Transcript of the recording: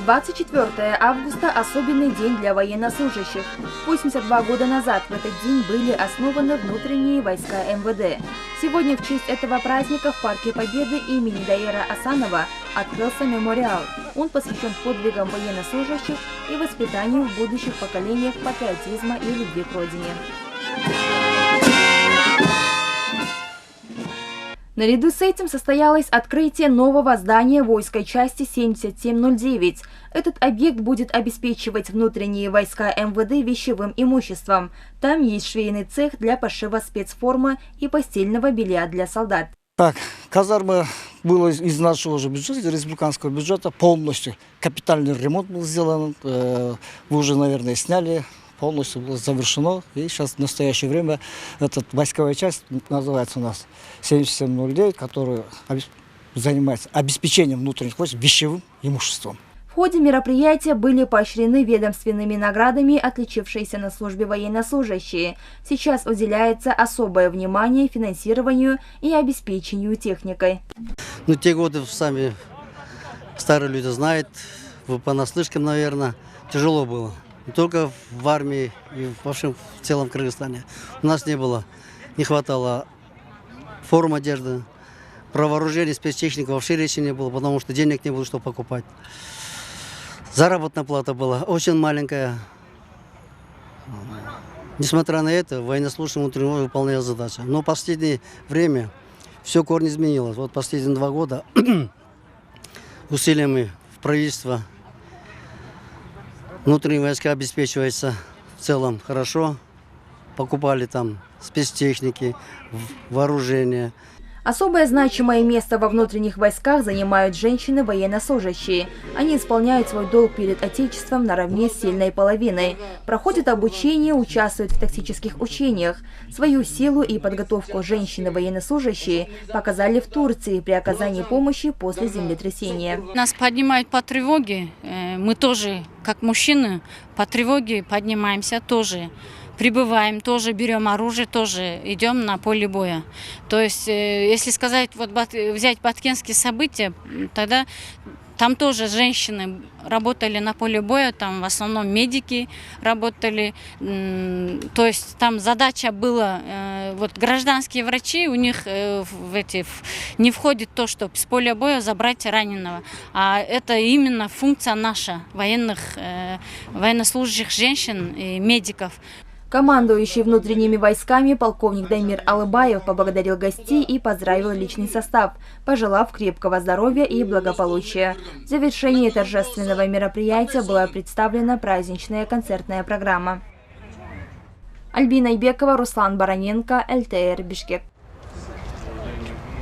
24 августа – особенный день для военнослужащих. 82 года назад в этот день были основаны внутренние войска МВД. Сегодня в честь этого праздника в Парке Победы имени Даира Асанова открылся мемориал. Он посвящен подвигам военнослужащих и воспитанию в будущих поколениях патриотизма и любви к родине. Наряду с этим состоялось открытие нового здания воинской части 7709. Этот объект будет обеспечивать внутренние войска МВД вещевым имуществом. Там есть швейный цех для пошива спецформы и постельного белья для солдат. Так, казарма была из нашего же бюджета, республиканского бюджета, полностью. Капитальный ремонт был сделан, вы уже, наверное, сняли. Полностью было завершено. И сейчас в настоящее время эта войсковая часть называется у нас 7709, которая занимается обеспечением внутренних войск вещевым имуществом. В ходе мероприятия были поощрены ведомственными наградами отличившиеся на службе военнослужащие. Сейчас уделяется особое внимание финансированию и обеспечению техникой. Ну, те годы сами старые люди знают, вы понаслышкам, наверное, тяжело было. Не только в армии и в целом Кыргызстане. У нас не хватало форм одежды, про вооружение, спецтехника вообще речи не было, потому что денег не было, что покупать. Заработная плата была очень маленькая. Несмотря на это, военнослужащий внутренне выполнял задачу. Но в последнее время все корни изменилось. Вот последние 2 года усилиями правительства внутренние войска обеспечиваются в целом хорошо. Покупали там спецтехники, вооружение. Особое значимое место во внутренних войсках занимают женщины-военнослужащие. Они исполняют свой долг перед Отечеством наравне с сильной половиной. Проходят обучение, участвуют в тактических учениях. Свою силу и подготовку женщины-военнослужащие показали в Турции при оказании помощи после землетрясения. Нас поднимают по тревоге. Мы тоже, как мужчины, по тревоге поднимаемся тоже. Прибываем, тоже берем оружие, тоже идем на поле боя. То есть, если сказать, вот взять баткенские события, тогда там тоже женщины работали на поле боя, там в основном медики работали. То есть там задача была, вот гражданские врачи, у них не входит то, чтобы с поля боя забрать раненого. А это именно функция наша, военнослужащих женщин и медиков. Командующий внутренними войсками полковник Дамир Алыбаев поблагодарил гостей и поздравил личный состав, пожелав крепкого здоровья и благополучия. В завершении торжественного мероприятия была представлена праздничная концертная программа. Альбина Айбекова, Руслан Бароненко, ЛТР, Бишкек.